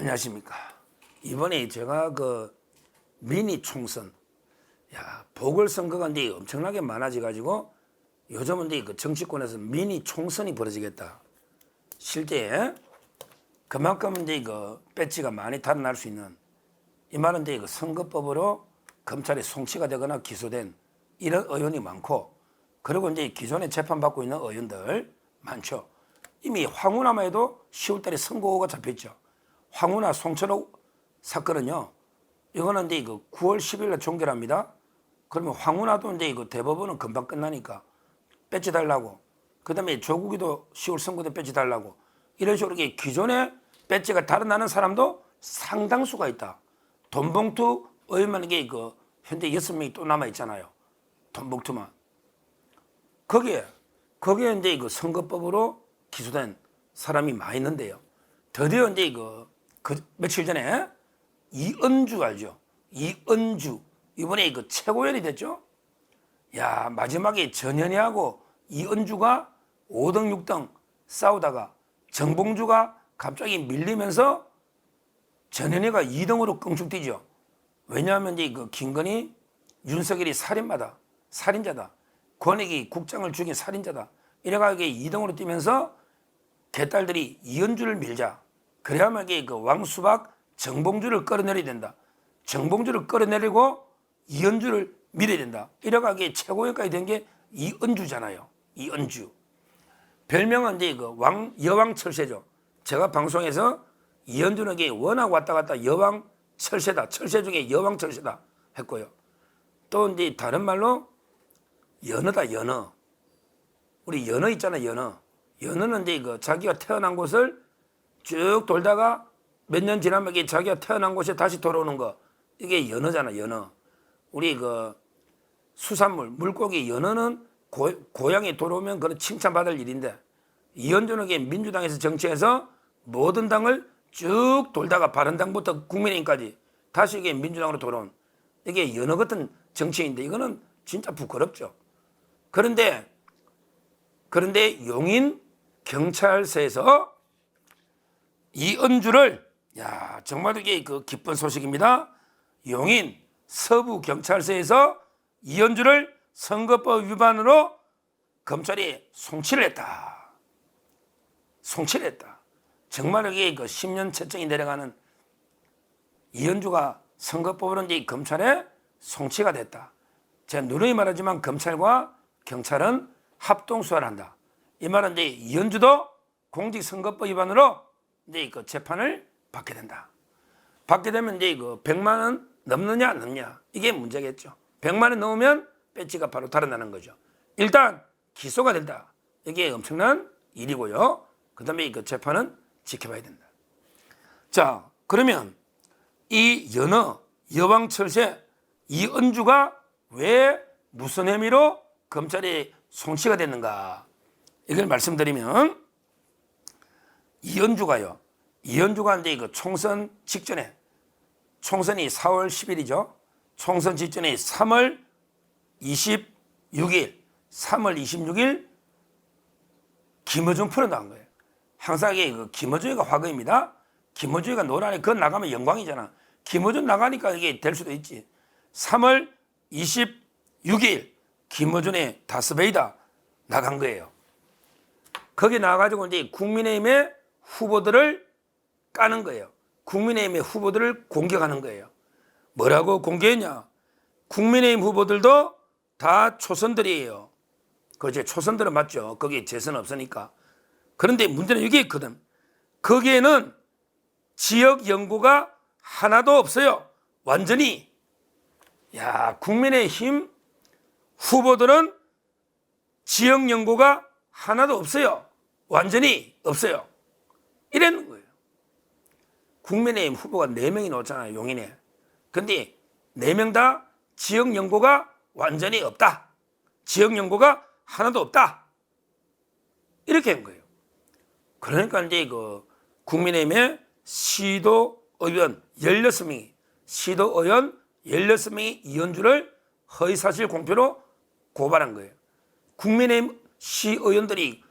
안녕하십니까. 이번에 제가 미니 총선, 보궐선거가 이제 엄청나게 많아져가지고 요즘은 이제 정치권에서 미니 총선이 벌어지겠다. 실제 그만큼 이제 배지가 많이 달아날 수 있는, 이 말은 이제 선거법으로 검찰에 송치가 되거나 기소된 이런 의원이 많고, 그리고 이제 기존에 재판받고 있는 의원들 많죠. 이미 황운하만 해도 10월달에 선고가 잡혔죠. 황운하 송철호 사건은요, 이거는 이제 9월 10일에 종결합니다. 그러면 황운하도 이제 대법원은 금방 끝나니까 배지 달라고, 그 다음에 조국이도 10월 선거 때 배지 달라고, 이런 식으로 기존에 배지가 달아나는 사람도 상당수가 있다. 돈봉투 의원만 현재 6명이 또 남아 있잖아요. 돈봉투만. 거기에 이제 선거법으로 기소된 사람이 많이 있는데요. 드디어 이제 며칠 전에 이은주 알죠? 이은주 이번에 최고위원이 됐죠? 마지막에 전현희하고 이은주가 5등 6등 싸우다가 정봉주가 갑자기 밀리면서 전현희가 2등으로 껑충 뛰죠. 왜냐하면 이제 김건희, 윤석열이 살인자다. 권익이 국장을 죽인 살인자다. 이래가지고 2등으로 뛰면서 개딸들이 이은주를 밀자. 그래야만 왕수박 정봉주를 끌어내려야 된다. 정봉주를 끌어내리고 이은주를 밀어야 된다. 이래가지고 최고위원까지 된 게 이은주잖아요. 이은주. 별명은 이제 여왕 철새죠. 제가 방송에서 이은주는 워낙 왔다 갔다 여왕 철새다. 철새 중에 여왕 철새다 했고요. 또 이제 다른 말로 연어다, 연어. 우리 연어 있잖아요, 연어. 연어는 이제 자기가 태어난 곳을 쭉 돌다가 몇 년 지나면 자기가 태어난 곳에 다시 돌아오는 거. 이게 연어잖아, 연어. 우리 수산물, 물고기 연어는 고향에 돌아오면 그건 칭찬받을 일인데, 이현주는 민주당에서 정치해서 모든 당을 쭉 돌다가 바른당부터 국민의힘까지 다시 이게 민주당으로 돌아온, 이게 연어 같은 정치인인데 이거는 진짜 부끄럽죠. 그런데 용인 경찰서에서 이은주를, 정말 이게 기쁜 소식입니다. 용인 서부 경찰서에서 이은주를 선거법 위반으로 검찰이 송치를 했다. 정말 이게 10년 채증이 내려가는 이은주가 선거법으로 이제 검찰에 송치가 됐다. 제가 누누이 말하지만 검찰과 경찰은 합동 수사를 한다. 이 말은 이제 이은주도 공직선거법 위반으로 이제 재판을 받게 된다. 받게 되면 이제 100만 원 넘느냐 안 넘느냐, 이게 문제겠죠. 100만 원 넘으면 배지가 바로 달아나는 거죠. 일단 기소가 된다. 이게 엄청난 일이고요. 그 다음에 재판은 지켜봐야 된다. 자, 그러면 이 여왕철새 이은주가 왜 무슨 혐의로 검찰에 송치가 됐는가, 이걸 말씀드리면, 이은주가 이제 총선 직전에, 총선이 4월 10일이죠. 총선 직전에 3월 26일 김어준 프로 나간 거예요. 항상 이게 김어준이가 화거입니다. 김어준이가 노란에 그건 나가면 영광이잖아. 김어준 나가니까 이게 될 수도 있지. 3월 26일 김어준의 다스베이다 나간 거예요. 거기 나가가지고 이제 국민의힘의 후보들을 까는 거예요. 국민의힘의 후보들을 공격하는 거예요. 뭐라고 공격했냐? 국민의힘 후보들도 다 초선들이에요. 그렇죠. 초선들은 맞죠. 거기에 재선 없으니까. 그런데 문제는 이게 있거든. 거기에는 지역 연고가 하나도 없어요. 완전히. 국민의힘 후보들은 지역 연고가 하나도 없어요. 완전히 없어요. 이랬는 거예요. 국민의힘 후보가 4명이 나왔잖아요, 용인에. 근데 4명 다 지역 연고가 완전히 없다. 지역 연고가 하나도 없다. 이렇게 한 거예요. 그러니까 이제 국민의힘의 시도의원 16명이 이은주를 허위사실 공표로 고발한 거예요. 국민의힘 시의원들이,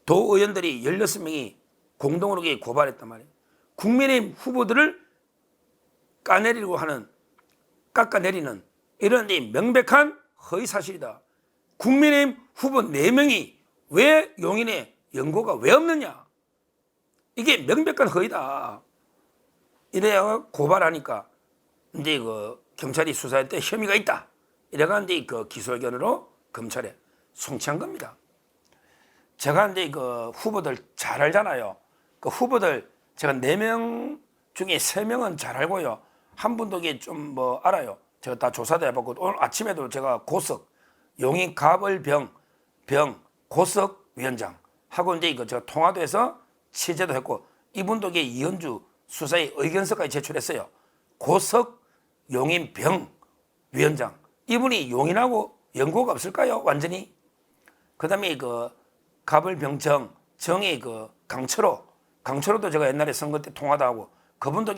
도의원들이 16명이 공동으로 고발했단 말이에요. 국민의힘 후보들을 까내리려고 하는, 깎아내리는 이런 명백한 허위사실이다. 국민의힘 후보 4명이 왜 용인에 연고가 왜 없느냐? 이게 명백한 허위다. 이래야 고발하니까 이제 그 경찰이 수사할 때 혐의가 있다. 이래가 이제 그 기소 의견으로 검찰에 송치한 겁니다. 제가 이제 그 후보들 잘 알잖아요. 그 후보들 제가 4명 중에 3명은 잘 알고요. 한 분도 좀 뭐 알아요. 제가 다 조사도 해봤고 오늘 아침에도 제가 고석 용인 가벌병 고석 위원장 하고 이제 이거 제가 통화도 해서 취재도 했고 이분도 이현주 수사의 의견서까지 제출했어요. 고석 용인 병 위원장 이분이 용인하고 연고가 없을까요? 완전히. 그다음에 그 가벌병정 정의 그 강철호도 제가 옛날에 선거 때 통화도 하고 그분도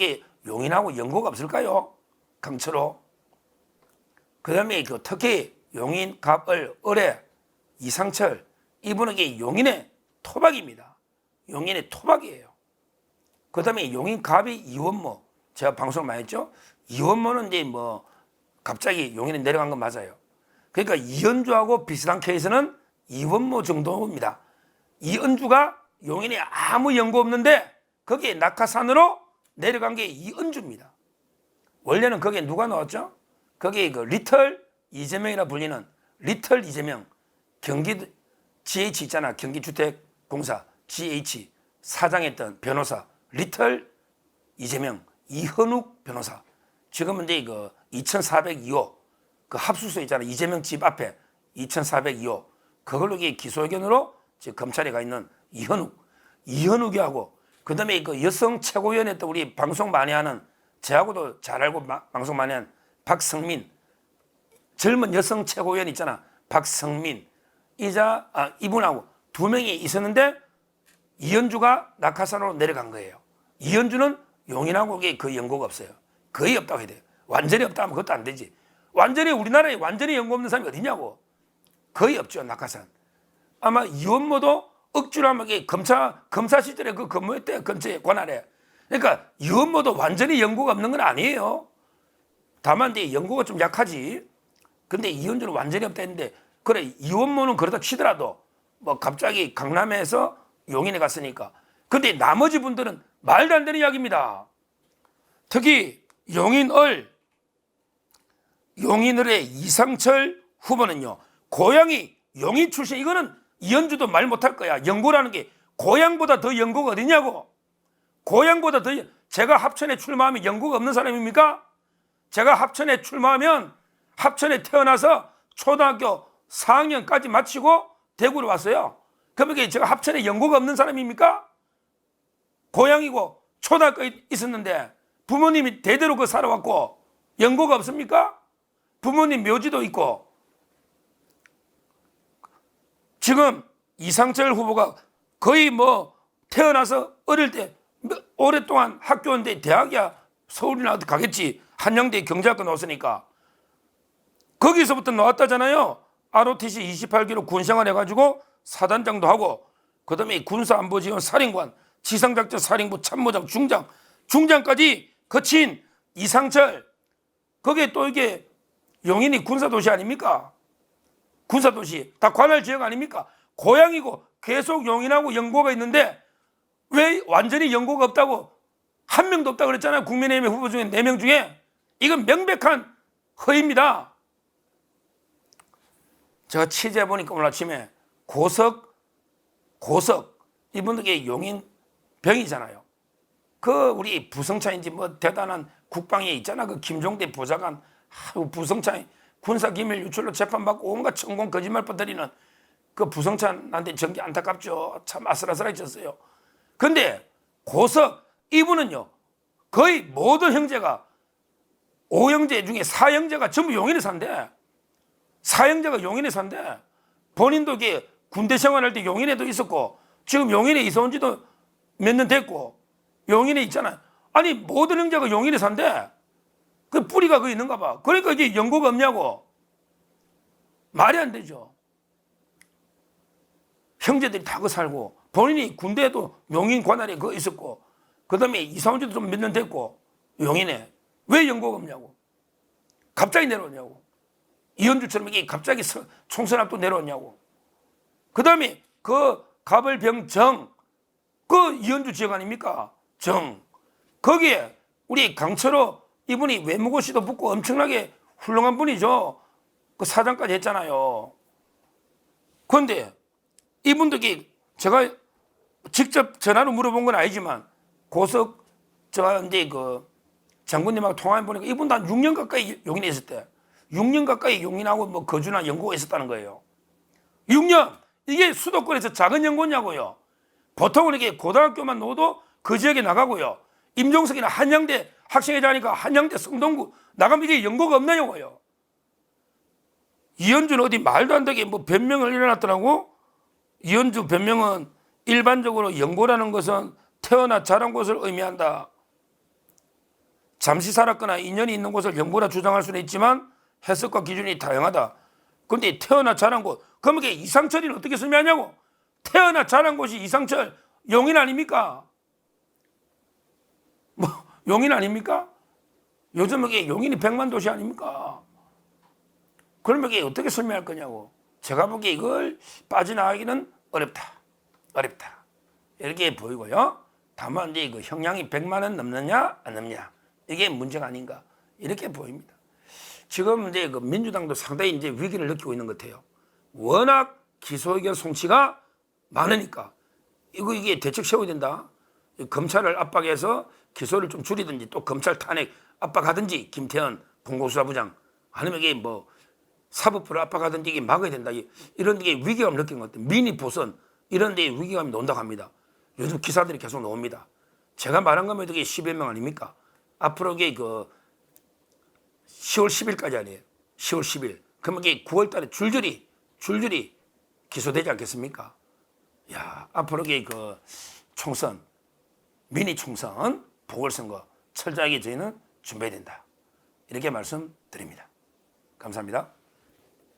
용인하고 연고가 없을까요? 강철호. 그다음에 그 특히 용인 갑을 을의 이상철 이분은 용인의 토박입니다. 용인의 토박이에요. 그다음에 용인 갑이 이원모 제가 방송 많이 했죠. 이원모는 이제 뭐 갑자기 용인에 내려간 건 맞아요. 그러니까 이은주하고 비슷한 케이스는 이원모 정도입니다. 이은주가 용인에 아무 연고 없는데 거기에 낙하산으로 내려간 게 이은주입니다. 원래는 거기에 누가 나왔죠? 거기에 그 리틀 이재명이라 불리는 리틀 이재명 경기 GH 있잖아. 경기주택공사 GH 사장했던 변호사 리틀 이재명 이현욱 변호사 지금은 이제 그 2402호 그 합수소 있잖아. 이재명 집 앞에 2402호 그걸로 기소 의견으로 지금 검찰에 가 있는 이현욱이하고 그다음에 그 여성 최고위원회 또 우리 방송 많이 하는 저하고도 잘 알고 방송 많이 하는 박성민 젊은 여성 최고위원 있잖아. 박성민 이분하고 2명이 있었는데 이현주가 낙하산으로 내려간 거예요. 이현주는 용인하고 그 연고가 없어요. 거의 없다고 해야 돼요. 완전히 없다 하면 그것도 안 되지. 완전히 우리나라에 완전히 연고 없는 사람이 어디냐고. 거의 없죠. 낙하산. 아마 이원모도 억지로 하면 검사 시절에 그 근무했대요. 근처에 관할에. 그러니까 이원모도 완전히 연고가 없는 건 아니에요. 다만 이제 연고가 좀 약하지. 근데 이현주는 완전히 없다 했는데 그래 이원모는 그러다 치더라도 뭐 갑자기 강남에서 용인에 갔으니까. 근데 나머지 분들은 말도 안 되는 이야기입니다. 특히 용인을의 이상철 후보는요. 고향이 용인 출신. 이거는 이현주도 말 못할 거야. 연고라는 게 고향보다 더 연고가 어디냐고. 고향보다 더 제가 합천에 출마하면 연고가 없는 사람입니까? 제가 합천에 출마하면 합천에 태어나서 초등학교 4학년까지 마치고 대구로 왔어요. 그러면 제가 합천에 연고가 없는 사람입니까? 고향이고 초등학교 있었는데 부모님이 대대로 그 살아왔고 연고가 없습니까? 부모님 묘지도 있고. 지금 이상철 후보가 거의 뭐 태어나서 어릴 때 오랫동안 학교인데 대학이야 서울이나 어디 가겠지. 한양대 경제학과 나왔으니까. 거기서부터 나왔다잖아요. ROTC 28기로 군생활 해가지고 사단장도 하고 그다음에 군사안보지원 사령관 지상작전 사령부 참모장 중장까지 거친 이상철. 거기에 또 이게 용인이 군사도시 아닙니까? 군사도시 다 관할 지역 아닙니까? 고향이고 계속 용인하고 연고가 있는데 왜 완전히 연고가 없다고 한 명도 없다고 그랬잖아요. 국민의힘 후보 중에 4명 중에. 이건 명백한 허위입니다. 제가 취재해보니까 오늘 아침에 고석 이분들께 용인 병이잖아요. 그 우리 부성찬인지 뭐 대단한 국방에 있잖아. 그 김종대 보좌관 부성찬 군사기밀 유출로 재판받고 온갖 천공 거짓말 퍼뜨리는 그 부성찬한테 전기 안타깝죠. 참 아슬아슬해졌어요. 근데 고석 이분은요 거의 모든 형제가 5형제 중에 4형제가 전부 용인에 산대. 4형제가 용인에 산대. 본인도 이게 군대 생활할 때 용인에도 있었고 지금 용인에 이사 온 지도 몇 년 됐고 용인에 있잖아요. 아니 모든 형제가 용인에 산대. 그 뿌리가 거기 있는가 봐. 그러니까 이게 연고가 없냐고. 말이 안 되죠. 형제들이 다 그 살고 본인이 군대에도 용인 관할에 그 있었고 그다음에 이사 온 지도 좀 몇 년 됐고 용인에 왜 연고가 없냐고. 갑자기 내려오냐고. 이현주처럼 이게 갑자기 총선 앞도 내려오냐고. 그다음에 그 가벌병정 그 이현주 지역 아닙니까? 정 거기에 우리 강철호 이분이 외무고시도 붙고 엄청나게 훌륭한 분이죠. 그 사장까지 했잖아요. 그런데 이분들이 제가 직접 전화로 물어본 건 아니지만 고석 제가 이제 그 장군님하고 통화해 보니까 이분도 한 6년 가까이 용인에 있었대. 6년 가까이 용인하고 뭐 거주나 연구가 있었다는 거예요. 6년 이게 수도권에서 작은 연구냐고요. 보통은 이게 고등학교만 넣어도 그 지역에 나가고요. 임종석이나 한양대 학생회장이니까 한양대 성동구 나가면 이게 연고가 없나요고요. 이현주는 어디 말도 안 되게 뭐 변명을 일어났더라고. 이현주 변명은 일반적으로 연고라는 것은 태어나 자란 곳을 의미한다. 잠시 살았거나 인연이 있는 곳을 연고라 주장할 수는 있지만 해석과 기준이 다양하다. 그런데 태어나 자란 곳, 그러면 이상철이는 어떻게 설명하냐고. 태어나 자란 곳이 이상철 용인 아닙니까? 뭐 용인 아닙니까? 요즘 이게 용인이 100만 도시 아닙니까? 그러면 이게 어떻게 설명할 거냐고. 제가 보기에 이걸 빠져나가기는 어렵다. 이렇게 보이고요. 다만 이제 그 형량이 100만 원 넘느냐 안 넘느냐 이게 문제가 아닌가 이렇게 보입니다. 지금 이제 그 민주당도 상당히 이제 위기를 느끼고 있는 것 같아요. 워낙 기소 의견 송치가 많으니까 이게 대책 세워야 된다. 검찰을 압박해서 기소를 좀 줄이든지 또 검찰 탄핵 압박하든지 김태현 공공수사부장 아니면 이게 뭐 사법부를 압박하든지 이게 막아야 된다. 이런 게 위기감을 느끼는 것 같아요. 미니 보선 이런 데 위기감이 논다고 합니다. 요즘 기사들이 계속 나옵니다. 제가 말한 거면 이게 10여 명 아닙니까? 앞으로 이게 그 10월 10일까지 아니에요. 10월 10일. 그러면 이게 9월 달에 줄줄이 기소되지 않겠습니까? 야, 앞으로 이게 그 총선, 미니 총선, 보궐선거 철저하게 저희는 준비해야 된다. 이렇게 말씀드립니다. 감사합니다.